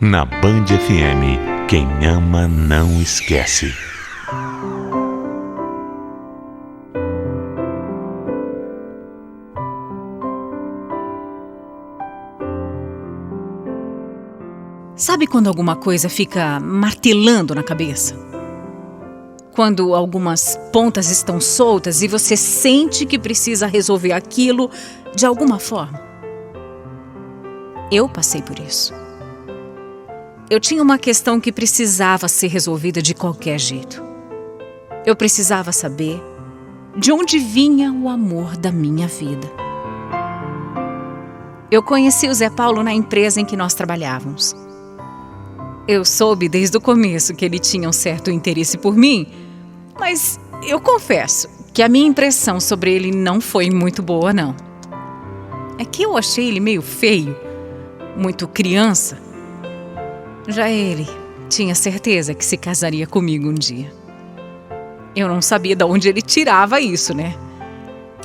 Na Band FM, quem ama não esquece. Sabe quando alguma coisa fica martelando na cabeça? Quando algumas pontas estão soltas e você sente que precisa resolver aquilo de alguma forma? Eu passei por isso. Eu tinha uma questão que precisava ser resolvida de qualquer jeito. Eu precisava saber de onde vinha o amor da minha vida. Eu conheci o Zé Paulo na empresa em que nós trabalhávamos. Eu soube desde o começo que ele tinha um certo interesse por mim, mas eu confesso que a minha impressão sobre ele não foi muito boa, não. É que eu achei ele meio feio, muito criança. Já ele tinha certeza que se casaria comigo um dia. Eu não sabia de onde ele tirava isso, né?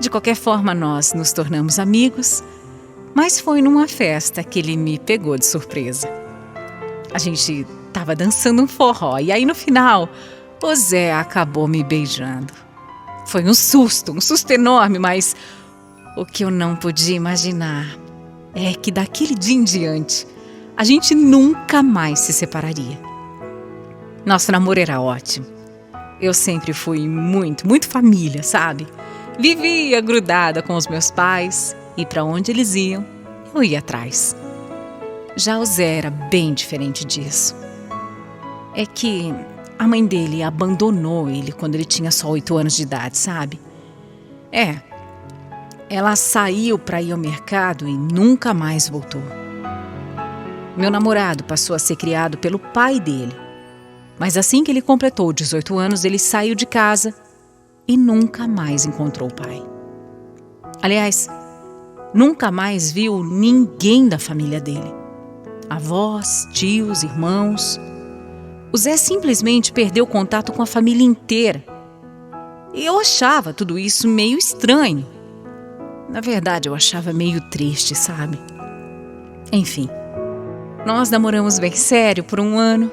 De qualquer forma, nós nos tornamos amigos, mas foi numa festa que ele me pegou de surpresa. A gente estava dançando um forró e aí no final o Zé acabou me beijando. Foi um susto enorme, mas o que eu não podia imaginar é que daquele dia em diante a gente nunca mais se separaria. Nosso namoro era ótimo. Eu sempre fui muito família, sabe? Vivia grudada com os meus pais e para onde eles iam, eu ia atrás. Já o Zé era bem diferente disso. É que a mãe dele abandonou ele quando ele tinha só 8 anos de idade, sabe? Ela saiu para ir ao mercado e nunca mais voltou. Meu namorado passou a ser criado pelo pai dele. Mas assim que ele completou 18 anos, ele saiu de casa e nunca mais encontrou o pai. Aliás, nunca mais viu ninguém da família dele. Avós, tios, irmãos. O Zé simplesmente perdeu contato com a família inteira. E eu achava tudo isso meio estranho. Na verdade, eu achava meio triste, sabe? Enfim, nós namoramos bem sério por 1 ano,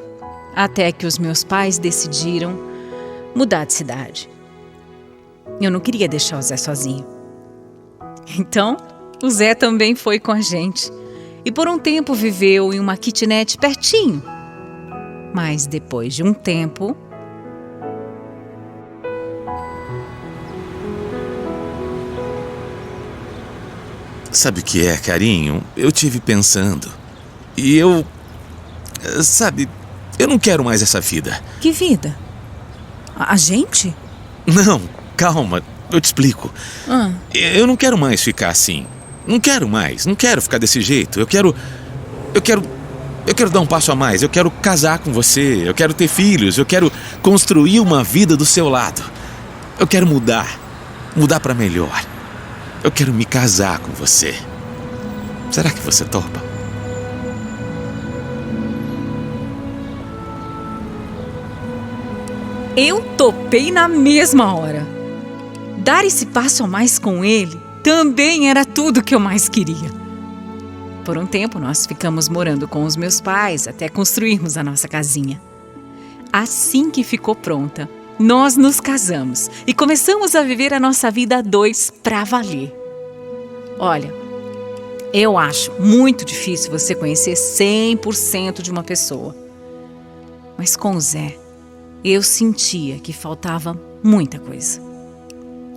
até que os meus pais decidiram mudar de cidade. Eu não queria deixar o Zé sozinho. Então, o Zé também foi com a gente. E por um tempo viveu em uma kitnet pertinho. Mas depois de um tempo... Sabe o que é, carinho? Eu tive pensando. E Sabe, eu não quero mais essa vida. Que vida? A gente? Não, calma, eu te explico. Eu não quero mais ficar assim. Não quero ficar desse jeito. Eu quero dar um passo a mais. Eu quero casar com você. Eu quero ter filhos. Eu quero construir uma vida do seu lado. Eu quero mudar para melhor. Eu quero me casar com você. Será que você topa? Eu topei na mesma hora. Dar esse passo a mais com ele também era tudo que eu mais queria. Por um tempo, nós ficamos morando com os meus pais até construirmos a nossa casinha. Assim que ficou pronta, nós nos casamos e começamos a viver a nossa vida a 2 pra valer. Olha, eu acho muito difícil você conhecer 100% de uma pessoa. Mas com o Zé, eu sentia que faltava muita coisa.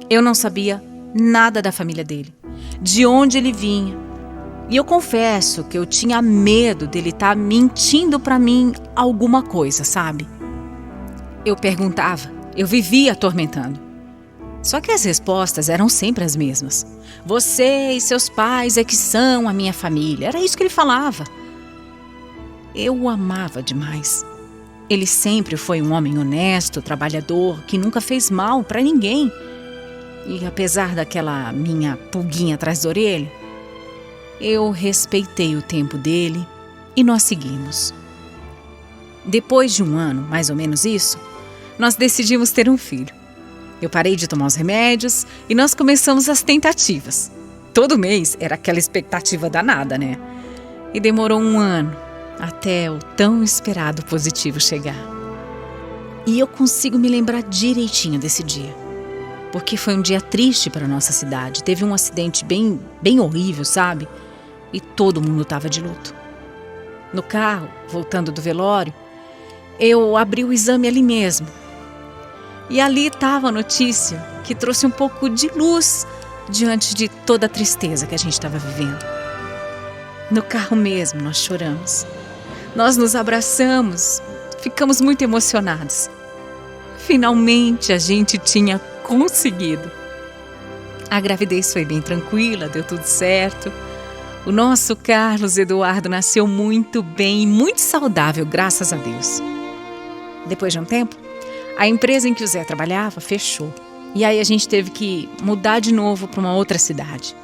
Eu não sabia nada da família dele, de onde ele vinha. E eu confesso que eu tinha medo dele estar mentindo pra mim alguma coisa, sabe? Eu perguntava, eu vivia atormentando. Só que as respostas eram sempre as mesmas. Você e seus pais é que são a minha família. Era isso que ele falava. Eu o amava demais. Ele sempre foi um homem honesto, trabalhador, que nunca fez mal pra ninguém. E apesar daquela minha pulguinha atrás da orelha, eu respeitei o tempo dele e nós seguimos. Depois de 1 ano, mais ou menos isso, nós decidimos ter um filho. Eu parei de tomar os remédios e nós começamos as tentativas. Todo mês era aquela expectativa danada, né? E demorou 1 ano até o tão esperado positivo chegar. E eu consigo me lembrar direitinho desse dia, porque foi um dia triste para nossa cidade. Teve um acidente bem horrível, sabe? E todo mundo estava de luto. No carro, voltando do velório, eu abri o exame ali mesmo. E ali estava a notícia que trouxe um pouco de luz diante de toda a tristeza que a gente estava vivendo. No carro mesmo, nós choramos. Nós nos abraçamos, ficamos muito emocionados. Finalmente a gente tinha conseguido. A gravidez foi bem tranquila, deu tudo certo. O nosso Carlos Eduardo nasceu muito bem e muito saudável, graças a Deus. Depois de um tempo, a empresa em que o Zé trabalhava fechou. E aí a gente teve que mudar de novo para uma outra cidade.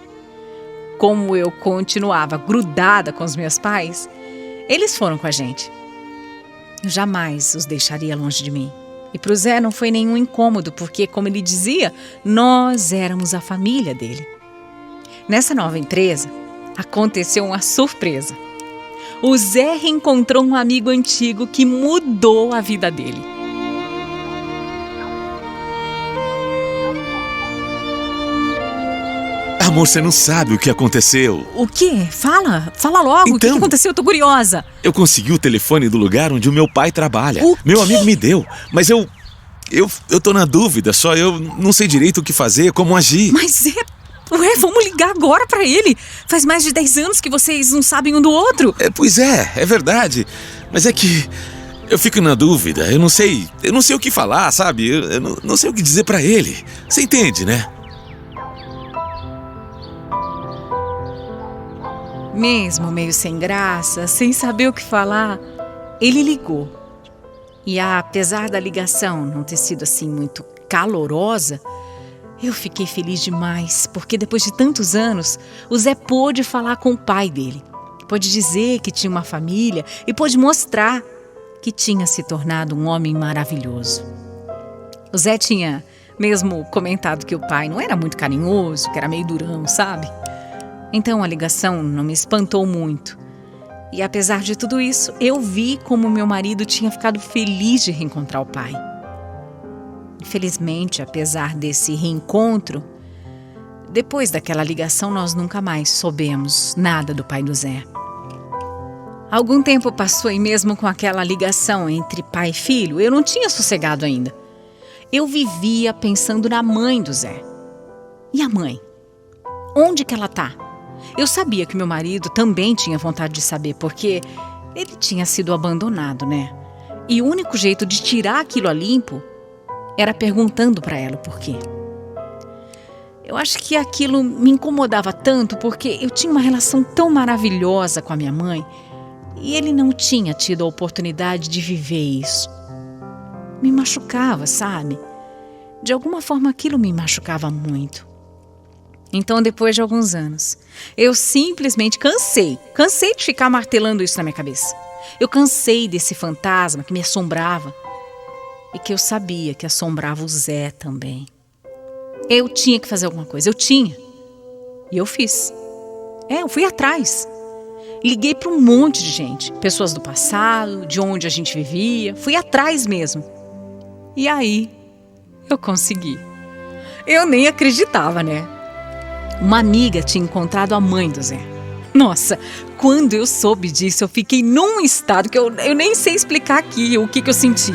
Como eu continuava grudada com os meus pais, eles foram com a gente. Eu jamais os deixaria longe de mim. E para o Zé não foi nenhum incômodo, porque, como ele dizia, nós éramos a família dele. Nessa nova empresa, aconteceu uma surpresa. O Zé reencontrou um amigo antigo que mudou a vida dele. Amor, você não sabe o que aconteceu. O quê? Fala logo. Então, o que aconteceu? Eu tô curiosa. Eu consegui o telefone do lugar onde o meu pai trabalha. O Meu quê? amigo me deu, mas eu tô na dúvida, só eu não sei direito o que fazer, como agir. Mas vamos ligar agora pra ele. Faz mais de 10 anos que vocês não sabem um do outro. Pois é verdade. Mas é que eu fico na dúvida, eu não sei o que falar, sabe? Eu não sei o que dizer pra ele. Você entende, né? Mesmo meio sem graça, sem saber o que falar, ele ligou. E apesar da ligação não ter sido assim muito calorosa, eu fiquei feliz demais, porque depois de tantos anos, o Zé pôde falar com o pai dele. Pôde dizer que tinha uma família e pôde mostrar que tinha se tornado um homem maravilhoso. O Zé tinha mesmo comentado que o pai não era muito carinhoso, que era meio durão, sabe? Então a ligação não me espantou muito. E apesar de tudo isso, eu vi como meu marido tinha ficado feliz de reencontrar o pai. Infelizmente, apesar desse reencontro, depois daquela ligação nós nunca mais soubemos nada do pai do Zé. Algum tempo passou e mesmo com aquela ligação entre pai e filho, eu não tinha sossegado ainda. Eu vivia pensando na mãe do Zé. E a mãe? Onde que ela tá? Eu sabia que meu marido também tinha vontade de saber, porque ele tinha sido abandonado, né? E o único jeito de tirar aquilo a limpo era perguntando para ela o porquê. Eu acho que aquilo me incomodava tanto porque eu tinha uma relação tão maravilhosa com a minha mãe e ele não tinha tido a oportunidade de viver isso. Me machucava, sabe? De alguma forma aquilo me machucava muito. Então, depois de alguns anos, eu simplesmente cansei de ficar martelando isso na minha cabeça. Eu cansei desse fantasma que me assombrava e que eu sabia que assombrava o Zé também. Eu tinha que fazer alguma coisa, E eu fiz. Eu fui atrás. Liguei para um monte de gente, pessoas do passado, de onde a gente vivia, fui atrás mesmo. E aí, eu consegui. Eu nem acreditava, né? Uma amiga tinha encontrado a mãe do Zé. Nossa, quando eu soube disso, eu fiquei num estado que eu nem sei explicar aqui o que eu senti.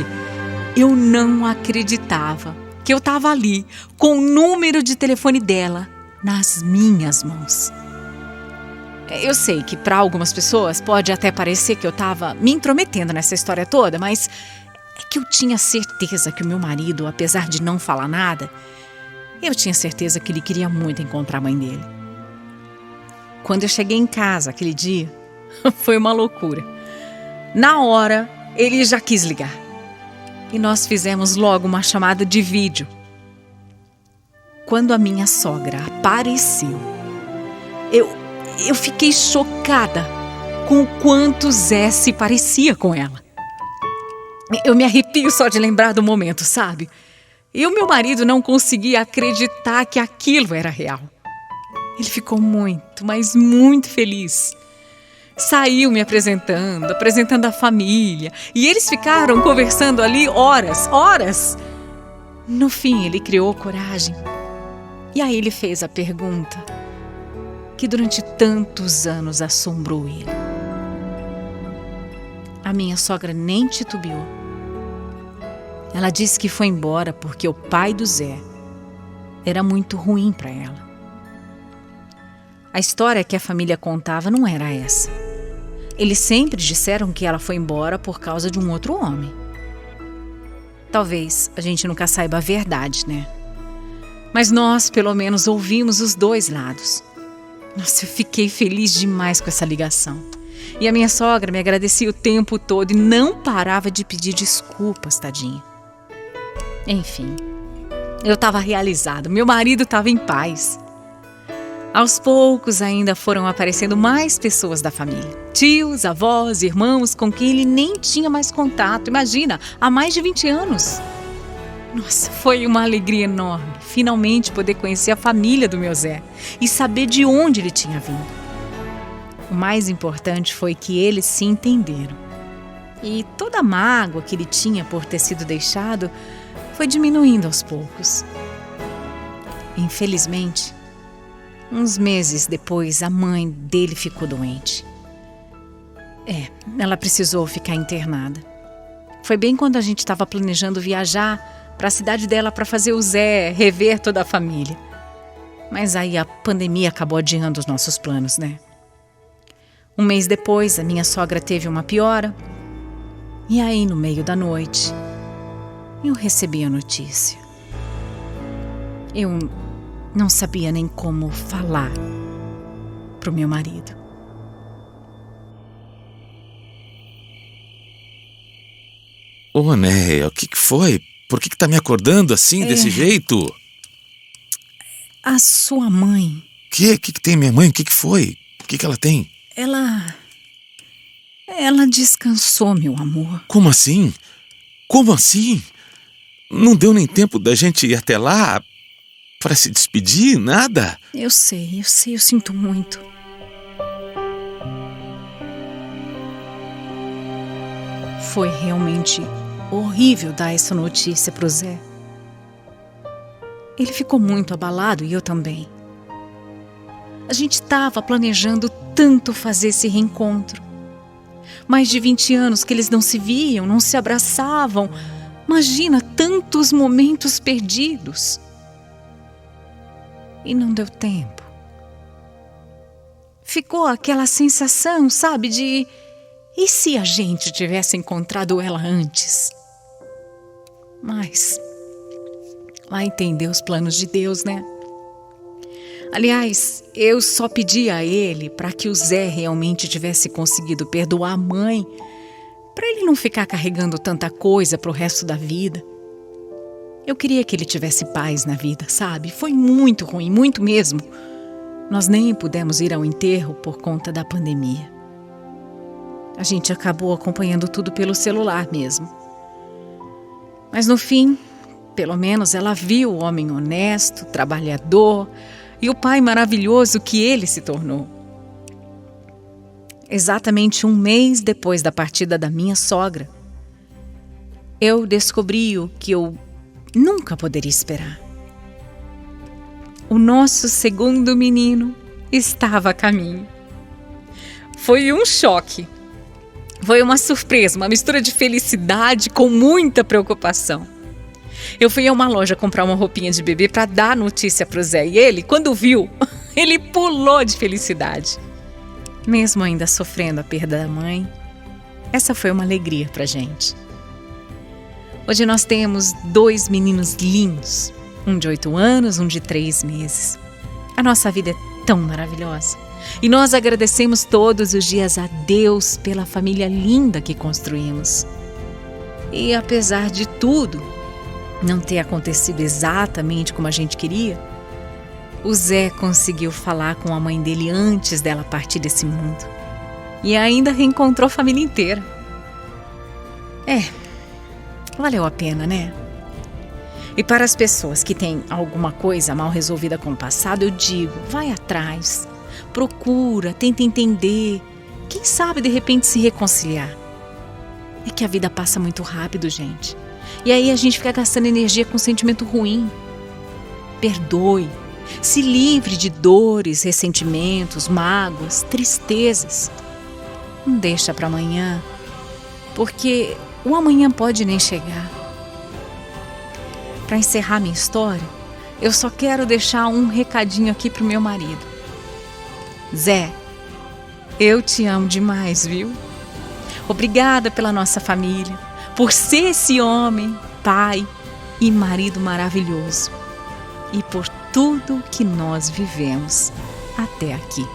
Eu não acreditava que eu estava ali com o número de telefone dela nas minhas mãos. Eu sei que para algumas pessoas pode até parecer que eu estava me intrometendo nessa história toda, mas é que eu tinha certeza que o meu marido, apesar de não falar nada, eu tinha certeza que ele queria muito encontrar a mãe dele. Quando eu cheguei em casa aquele dia, foi uma loucura. Na hora, ele já quis ligar. E nós fizemos logo uma chamada de vídeo. Quando a minha sogra apareceu, eu fiquei chocada com o quanto Zé se parecia com ela. Eu me arrepio só de lembrar do momento, sabe? E o meu marido não conseguia acreditar que aquilo era real. Ele ficou muito, mas muito feliz. Saiu me apresentando a família. E eles ficaram conversando ali horas. No fim, ele criou coragem. E aí ele fez a pergunta que durante tantos anos assombrou ele. A minha sogra nem titubeou. Ela disse que foi embora porque o pai do Zé era muito ruim para ela. A história que a família contava não era essa. Eles sempre disseram que ela foi embora por causa de um outro homem. Talvez a gente nunca saiba a verdade, né? Mas nós, pelo menos, ouvimos os dois lados. Nossa, eu fiquei feliz demais com essa ligação. E a minha sogra me agradecia o tempo todo e não parava de pedir desculpas, tadinha. Enfim, eu estava realizada, meu marido estava em paz. Aos poucos ainda foram aparecendo mais pessoas da família. Tios, avós, irmãos com quem ele nem tinha mais contato. Imagina, há mais de 20 anos. Nossa, foi uma alegria enorme finalmente poder conhecer a família do meu Zé e saber de onde ele tinha vindo. O mais importante foi que eles se entenderam. E toda a mágoa que ele tinha por ter sido deixado foi diminuindo aos poucos. Infelizmente, uns meses depois, a mãe dele ficou doente. Ela precisou ficar internada. Foi bem quando a gente estava planejando viajar para a cidade dela para fazer o Zé rever toda a família. Mas aí a pandemia acabou adiando os nossos planos, né? Um mês depois, a minha sogra teve uma piora. E aí, no meio da noite, eu recebi a notícia. Eu não sabia nem como falar pro meu marido. Ô, Néia, o que foi? Por que tá me acordando assim, desse jeito? A sua mãe... O que tem minha mãe? O que foi? O que ela tem? Ela descansou, meu amor. Como assim? Como assim? Não deu nem tempo da gente ir até lá para se despedir? Nada? Eu sei, eu sinto muito. Foi realmente horrível dar essa notícia pro Zé. Ele ficou muito abalado e eu também. A gente estava planejando tanto fazer esse reencontro. Mais de 20 anos que eles não se viam, não se abraçavam. Imagina tantos momentos perdidos. E não deu tempo. Ficou aquela sensação, sabe, de... E se a gente tivesse encontrado ela antes? Mas... lá entender os planos de Deus, né? Aliás, eu só pedi a ele para que o Zé realmente tivesse conseguido perdoar a mãe, para ele não ficar carregando tanta coisa pro resto da vida. Eu queria que ele tivesse paz na vida, sabe? Foi muito ruim, muito mesmo. Nós nem pudemos ir ao enterro por conta da pandemia. A gente acabou acompanhando tudo pelo celular mesmo. Mas no fim, pelo menos ela viu o homem honesto, trabalhador e o pai maravilhoso que ele se tornou. Exatamente um mês depois da partida da minha sogra, eu descobri o que eu nunca poderia esperar. O nosso segundo menino estava a caminho. Foi um choque. Foi uma surpresa, uma mistura de felicidade com muita preocupação. Eu fui a uma loja comprar uma roupinha de bebê para dar notícia pro Zé e ele, quando viu, ele pulou de felicidade. Mesmo ainda sofrendo a perda da mãe, essa foi uma alegria pra gente. Hoje nós temos 2 meninos lindos, um de 8 anos, um de 3 meses. A nossa vida é tão maravilhosa. E nós agradecemos todos os dias a Deus pela família linda que construímos. E apesar de tudo não ter acontecido exatamente como a gente queria, o Zé conseguiu falar com a mãe dele antes dela partir desse mundo. E ainda reencontrou a família inteira. Valeu a pena, né? E para as pessoas que têm alguma coisa mal resolvida com o passado, eu digo, vai atrás. Procura, tenta entender, Quem sabe de repente se reconciliar. É que a vida passa muito rápido, gente. E aí a gente fica gastando energia com sentimento ruim. Perdoe. Se livre de dores, ressentimentos, mágoas, tristezas. Não deixa para amanhã, porque o amanhã pode nem chegar. Para encerrar minha história, eu só quero deixar um recadinho aqui pro meu marido. Zé, eu te amo demais, viu? Obrigada pela nossa família, por ser esse homem, pai e marido maravilhoso. E por tudo que nós vivemos até aqui.